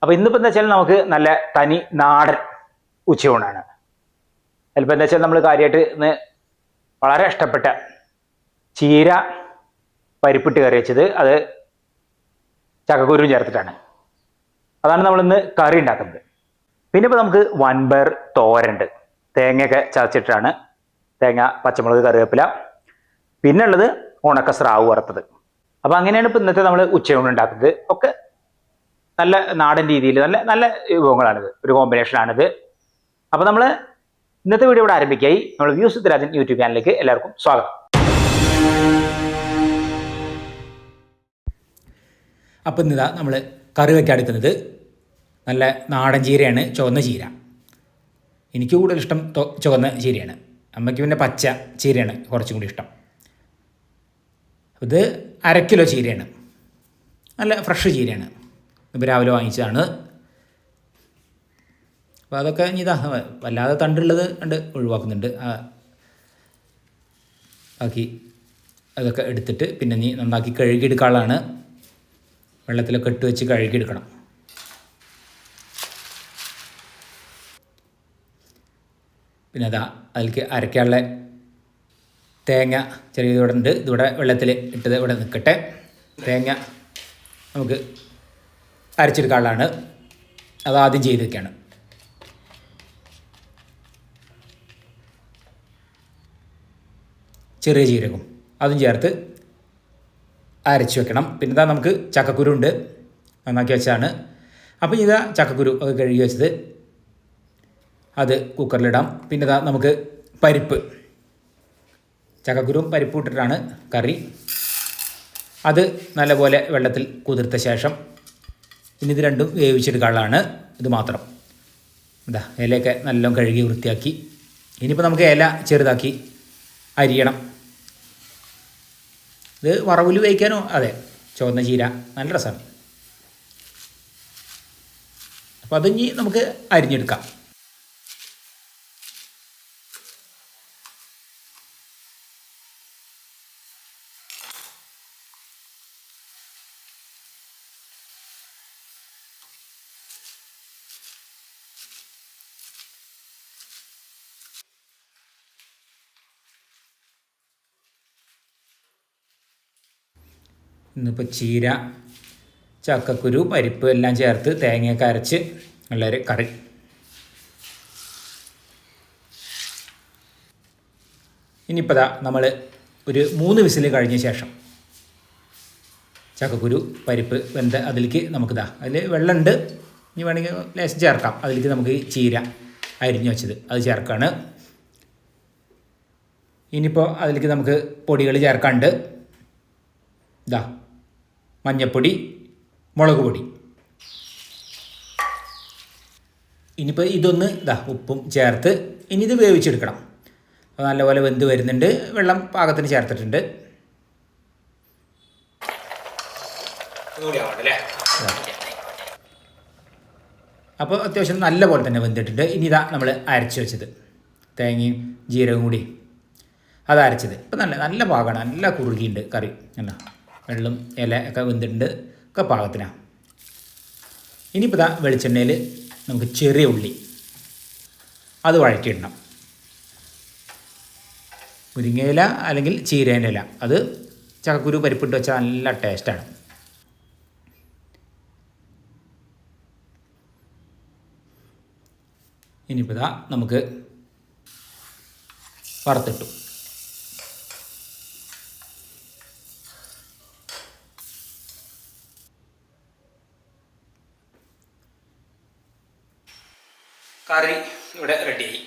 അപ്പോൾ ഇന്നിപ്പോൾ എന്താ വെച്ചാൽ നമുക്ക് നല്ല തനി നാടൻ ഉച്ചയൂണാണ്. ചിലപ്പോൾ എന്താ വെച്ചാൽ നമ്മൾ കാര്യമായിട്ട് ഇന്ന് വളരെ ഇഷ്ടപ്പെട്ട ചീര പരിപ്പിട്ട് കറി വെച്ചത്, അത് ചക്കക്കുരുവും ചേർത്തിട്ടാണ്. അതാണ് നമ്മളിന്ന് കറി ഉണ്ടാക്കുന്നത്. പിന്നെ ഇപ്പോൾ നമുക്ക് വൻപയർ തോരനുണ്ട്, തേങ്ങയൊക്കെ ചതച്ചിട്ടാണ്, തേങ്ങ, പച്ചമുളക്, കറിവേപ്പില. പിന്നെ ഉള്ളത് ഉണക്ക സ്രാവ് വറുത്തത്. അപ്പോൾ അങ്ങനെയാണ് ഇപ്പോൾ ഇന്നത്തെ നമ്മൾ ഉച്ചയൂണ് ഉണ്ടാക്കുന്നത്. ഒക്കെ നല്ല നാടൻ രീതിയിൽ നല്ല നല്ല വിഭവങ്ങളാണിത്, ഒരു കോമ്പിനേഷനാണിത്. അപ്പോൾ നമ്മൾ ഇന്നത്തെ വീഡിയോ ഇവിടെ ആരംഭിക്കായി. നമ്മൾ വ്യൂസ് വിത്ത് രാജൻ യൂട്യൂബ് ചാനലിലേക്ക് എല്ലാവർക്കും സ്വാഗതം. അപ്പം ഇന്നിതാ നമ്മൾ കറി വയ്ക്കാൻ എടുക്കുന്നത് നല്ല നാടൻ ചീരയാണ്, ചുവന്ന ചീര. എനിക്ക് കൂടുതൽ ഇഷ്ടം ചുവന്ന ചീരയാണ്. അമ്മയ്ക്ക് പിന്നെ പച്ച ചീരയാണ് കുറച്ചും കൂടി ഇഷ്ടം. ഇത് 1/2 കിലോ ചീരയാണ്, നല്ല ഫ്രഷ് ചീരയാണ്. ഇപ്പോൾ രാവിലെ വാങ്ങിച്ചതാണ്. അപ്പോൾ അതൊക്കെ ഇതാ വല്ലാതെ തണ്ടുള്ളത് കണ്ട് ഒഴിവാക്കുന്നുണ്ട്. ബാക്കി അതൊക്കെ എടുത്തിട്ട് പിന്നെ നീ നന്നാക്കി കഴുകിയെടുക്കാനുള്ളതാണ്. വെള്ളത്തിലൊക്കെ ഇട്ട് വെച്ച് കഴുകിയെടുക്കണം. പിന്നെ അതാ അതിലേക്ക് അരയ്ക്കാനുള്ള തേങ്ങ ചെറിയ ഇവിടെ ഉണ്ട്. ഇതിവിടെ വെള്ളത്തിൽ ഇട്ടത് ഇവിടെ നിൽക്കട്ടെ. തേങ്ങ നമുക്ക് അരച്ചെടുക്കാനുള്ളതാണ്. അതാദ്യം ചെയ്ത് വയ്ക്കുകയാണ്. ചെറിയ ജീരകം അതും ചേർത്ത് അരച്ച് വെക്കണം. പിന്നെ ഇതാ നമുക്ക് ചക്കക്കുരു ഉണ്ട്, നന്നാക്കി വെച്ചതാണ്. അപ്പോൾ ഇതാ ചക്കക്കുരു അത് കഴുകി വെച്ചത്, അത് കുക്കറിലിടാം. പിന്നെ ഇതാ നമുക്ക് പരിപ്പ്, ചക്കക്കുരും പരിപ്പ് ഇട്ടിട്ടാണ് കറി. അത് നല്ലപോലെ വെള്ളത്തിൽ കുതിർത്ത ശേഷം ഇനി ഇത് രണ്ടും വേവിച്ചെടുക്കാനുള്ളതാണ്. ഇത് മാത്രം ഇതാ ഇലയൊക്കെ നല്ലോണം കഴുകി വൃത്തിയാക്കി. ഇനിയിപ്പോൾ നമുക്ക് ഇല ചെറുതാക്കി അരിയണം. ഇത് വറവിൽ വേവിക്കാനോ അതെ, ചുവന്ന ചീര നല്ല രസമാണ്. അപ്പോൾ അതിനി നമുക്ക് അരിഞ്ഞെടുക്കാം. ഇന്നിപ്പോൾ ചീര, ചക്കക്കുരു, പരിപ്പ് എല്ലാം ചേർത്ത് തേങ്ങയൊക്കെ അരച്ച് നല്ലൊരു കറി. ഇനിയിപ്പോൾ നമ്മൾ ഒരു 3 വിസിൽ കഴിഞ്ഞ ശേഷം ചക്കക്കുരു പരിപ്പ് വെന്ത അതിലേക്ക് നമുക്കിതാ അതിൽ വെള്ളമുണ്ട്, ഇനി വേണമെങ്കിൽ ലേശം ചേർക്കാം. അതിലേക്ക് നമുക്ക് ചീര അരിഞ്ഞു വെച്ചത് അത് ചേർക്കാണ്. ഇനിയിപ്പോൾ അതിലേക്ക് നമുക്ക് പൊടികൾ ചേർക്കാനുണ്ട്. ഇതാ മഞ്ഞപ്പൊടി, മുളക് പൊടി. ഇനിയിപ്പോൾ ഇതൊന്ന് ഇതാ ഉപ്പും ചേർത്ത് ഇനി ഇത് വേവിച്ചെടുക്കണം. അപ്പോൾ നല്ലപോലെ വെന്ത് വരുന്നുണ്ട്. വെള്ളം പാകത്തിന് ചേർത്തിട്ടുണ്ട്. അപ്പോൾ അത്യാവശ്യം നല്ല പോലെ തന്നെ വെന്തിട്ടുണ്ട്. ഇനി ഇതാ നമ്മൾ അരച്ച് വെച്ചത് തേങ്ങയും ജീരകവും കൂടി അത് അരച്ചത്. ഇപ്പം നല്ല നല്ല പാകമാണ്, നല്ല കുറുകിയുണ്ട് കറി. എന്നാ വെള്ളം ഇല ഒക്കെ വെന്തിട്ടുണ്ട്, ഒക്കെ പാകത്തിനാണ്. ഇനിയിപ്പോൾ ഇതാ വെളിച്ചെണ്ണയിൽ നമുക്ക് ചെറിയ ഉള്ളി അത് വഴറ്റിയിടണം. മുരിങ്ങയില അല്ലെങ്കിൽ ചീരേൻ്റെ ഇല, അത് ചക്കക്കുരു പരിപ്പിട്ട് വെച്ചാൽ നല്ല ടേസ്റ്റാണ്. ഇനിയിപ്പോൾ ഇതാ നമുക്ക് വറുത്തിട്ടു. കറി ഇവിടെ റെഡിയായി.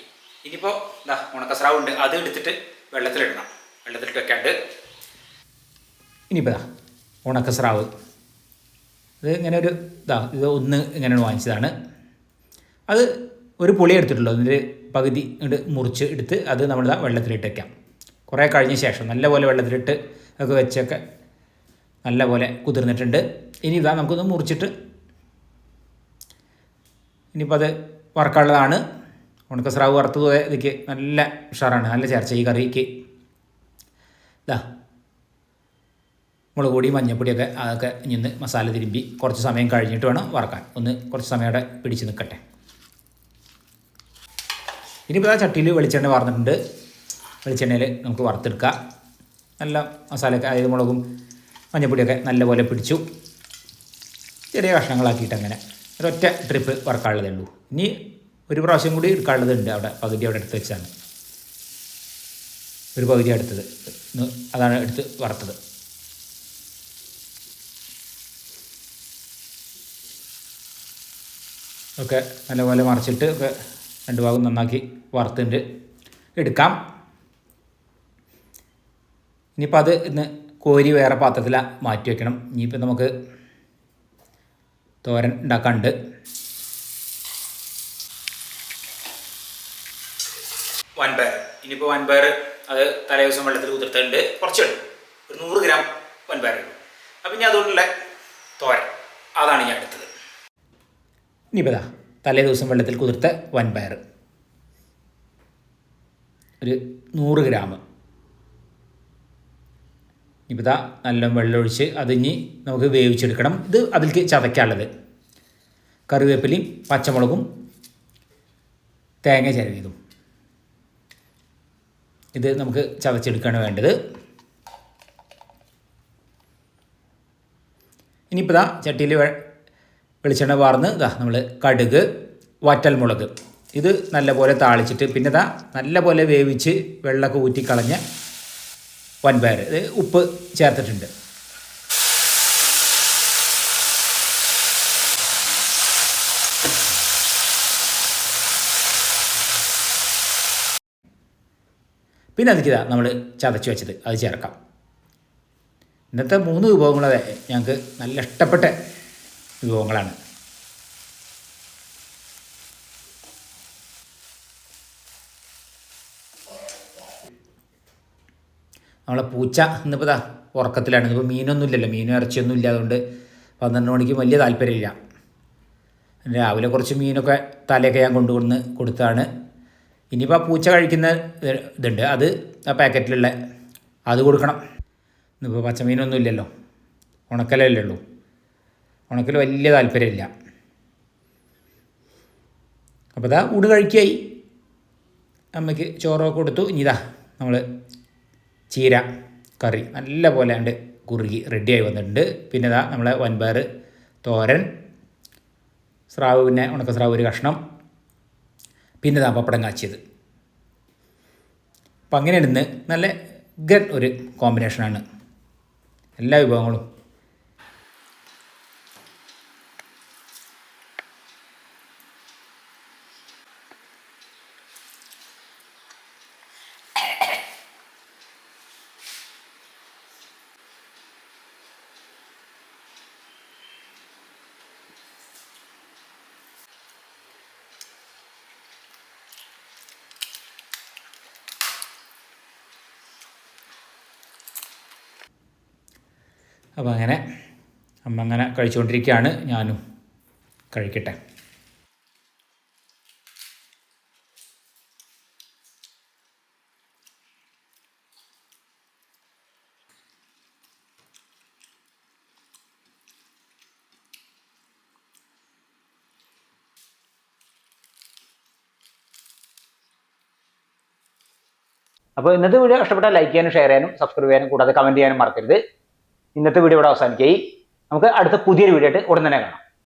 ഇനിയിപ്പോൾ ഇതാ ഉണക്കസ്രാവ് ഉണ്ട്, അത് എടുത്തിട്ട് വെള്ളത്തിലിടണം. വെള്ളത്തിലിട്ട് വെക്കാണ്ട് ഇനിയിപ്പോൾ ഇതാ ഉണക്കസ്രാവ് ഇത് ഇങ്ങനെ ഒരു ഇത് ഒന്ന് ഇങ്ങനെ വാങ്ങിച്ചതാണ്. അത് ഒരു പുളി എടുത്തിട്ടുള്ളൂ, അതിൻ്റെ പകുതി ഇങ്ങോട്ട് മുറിച്ച് എടുത്ത് അത് നമ്മളിതാ വെള്ളത്തിലിട്ട് വയ്ക്കാം. കുറേ കഴിഞ്ഞ ശേഷം നല്ലപോലെ വെള്ളത്തിലിട്ട് ഒക്കെ വെച്ചൊക്കെ നല്ലപോലെ കുതിർന്നിട്ടുണ്ട്. ഇനി ഇതാ നമുക്കൊന്ന് മുറിച്ചിട്ട് ഇനിയിപ്പോൾ അത് വറക്കാനുള്ളതാണ്. ഉണക്കസ്രാവ് വറുത്തത് ഇതിക്ക് നല്ല ഉഷാറാണ്, നല്ല ചേർച്ച ഈ കറിക്ക്. ഇതാ മുളക് പൊടി മഞ്ഞൾപ്പൊടിയൊക്കെ അതൊക്കെ ഇന്ന് മസാല തിരുമ്പി കുറച്ച് സമയം കഴിഞ്ഞിട്ട് വേണം വറക്കാൻ. ഒന്ന് കുറച്ച് സമയം അവിടെ പിടിച്ച് നിൽക്കട്ടെ. ഇനിയിപ്പോൾ ആ ചട്ടിയിൽ വെളിച്ചെണ്ണ വാർന്നിട്ടുണ്ട്. വെളിച്ചെണ്ണയിൽ നമുക്ക് വറുത്തെടുക്കാം. നല്ല മസാലയൊക്കെ അതായത് മുളകും മഞ്ഞൾപ്പൊടിയൊക്കെ നല്ലപോലെ പിടിച്ചു. ചെറിയ കഷ്ണങ്ങളാക്കിയിട്ട് അങ്ങനെ ഒരൊറ്റ ട്രിപ്പ് വറക്കാനുള്ളതേ ഉള്ളൂ. ഇനി ഒരു പ്രാവശ്യം കൂടി എടുക്കാനുള്ളതുണ്ട്. അവിടെ പകുതി അവിടെ എടുത്ത് വെച്ചാണ്, ഒരു പകുതി എടുത്തത് അതാണ് എടുത്ത് വറുത്തത്. ഒക്കെ നല്ലപോലെ മറിച്ചിട്ട് ഒക്കെ രണ്ട് ഭാഗം നന്നാക്കി വറുത്തിട്ട് എടുക്കാം. ഇനിയിപ്പോൾ അത് ഇന്ന് കോരി വേറെ പാത്രത്തിലാണ് മാറ്റി വയ്ക്കണം. ഇനിയിപ്പോൾ നമുക്ക് തോരൻ ഉണ്ടാക്കാനുണ്ട്. വൻപയർ, ഇനിയിപ്പോൾ വൻപയർ അത് തലേ ദിവസം വെള്ളത്തിൽ കുതിർത്തിട്ടുണ്ട്. കുറച്ചുണ്ട്, ഒരു 100 ഗ്രാം വൻപയറുണ്ട്. അപ്പം ഞാൻ അതുകൊണ്ടുള്ള തോരൻ അതാണ് ഞാൻ എടുത്തത്. ഇനിയിപ്പോൾ തലേ ദിവസം വെള്ളത്തിൽ കുതിർത്ത വൻപയർ ഒരു 100 ഗ്രാം. ഇനിയിപ്പോൾ നല്ല വെള്ളമൊഴിച്ച് അതിനി നമുക്ക് വേവിച്ചെടുക്കണം. ഇത് അതിലേക്ക് ചതയ്ക്കാനുള്ളത് കറിവേപ്പിലയും പച്ചമുളകും തേങ്ങ ചിരവിയതും ഇത് നമുക്ക് ചതച്ചെടുക്കുകയാണ് വേണ്ടത്. ഇനിയിപ്പോൾ ചട്ടിയിൽ വെളിച്ചെണ്ണ വാർന്ന് നമ്മൾ കടുക് വറ്റൽമുളക് ഇത് നല്ലപോലെ താളിച്ചിട്ട് പിന്നെ നല്ലപോലെ വേവിച്ച് വെള്ളമൊക്കെ ഊറ്റിക്കളഞ്ഞ വൻപയർ ഇത് ഉപ്പ് ചേർത്തിട്ടുണ്ട്. പിന്നെ അതിലേക്ക് നമ്മൾ ചതച്ച് വെച്ചത് അത് ചേർക്കാം. ഇന്നത്തെ 3 വിഭവങ്ങളെ ഞങ്ങൾക്ക് നല്ല ഇഷ്ടപ്പെട്ട വിഭവങ്ങളാണ്. നമ്മളെ പൂച്ച ഇന്നിപ്പോൾ ഉറക്കത്തിലാണ്. ഇന്നിപ്പോൾ മീനൊന്നും ഇല്ലല്ലോ, മീനും ഇറച്ചിയൊന്നും ഇല്ല. അതുകൊണ്ട് 12 മണിക്ക് വലിയ താല്പര്യമില്ല. രാവിലെ കുറച്ച് മീനൊക്കെ തലയൊക്കെ ഞാൻ കൊണ്ടുവന്ന് കൊടുത്താണ്. ഇനിയിപ്പോൾ ആ പൂച്ച കഴിക്കുന്ന ഇതുണ്ട്, അത് ആ പാക്കറ്റിലുള്ള അത് കൊടുക്കണം. ഇന്നിപ്പോൾ പച്ചമീനൊന്നും ഇല്ലല്ലോ, ഉണക്കലല്ലേ ഉള്ളൂ. ഉണക്കൽ വലിയ താല്പര്യമില്ല. അപ്പോൾ ഊണ് കഴിക്കായി. അമ്മയ്ക്ക് ചോറൊക്കെ കൊടുത്തു. ഇനി നമ്മൾ ചീര കറി നല്ല പോലെ ഉണ്ട് കുറുകി റെഡിയായി വന്നിട്ടുണ്ട്. പിന്നെ നമ്മളെ വൻപയർ തോരൻ, സ്രാവ്, പിന്നെ ഉണക്ക സ്രാവ് ഒരു കഷ്ണം, പിന്നെ പപ്പടം കാച്ചിയത്. അപ്പം അങ്ങനെ ഇടുന്ന് നല്ല ഒരു കോമ്പിനേഷനാണ് എല്ലാ വിഭവങ്ങളും. അപ്പോൾ അങ്ങനെ അമ്മ അങ്ങനെ കഴിച്ചുകൊണ്ടിരിക്കുകയാണ്, ഞാനും കഴിക്കട്ടെ. അപ്പോൾ ഇന്നത്തെ വീഡിയോ ഇഷ്ടപ്പെട്ടാൽ ലൈക്ക് ചെയ്യാനും ഷെയർ ചെയ്യാനും സബ്സ്ക്രൈബ് ചെയ്യാനും കൂടാതെ കമൻറ്റ് ചെയ്യാനും മറക്കരുത്. ഇന്നത്തെ വീഡിയോ ഇവിടെ അവസാനിക്കുകയായി. നമുക്ക് അടുത്ത പുതിയൊരു വീഡിയോ ആയിട്ട് ഉടൻ തന്നെ കാണാം.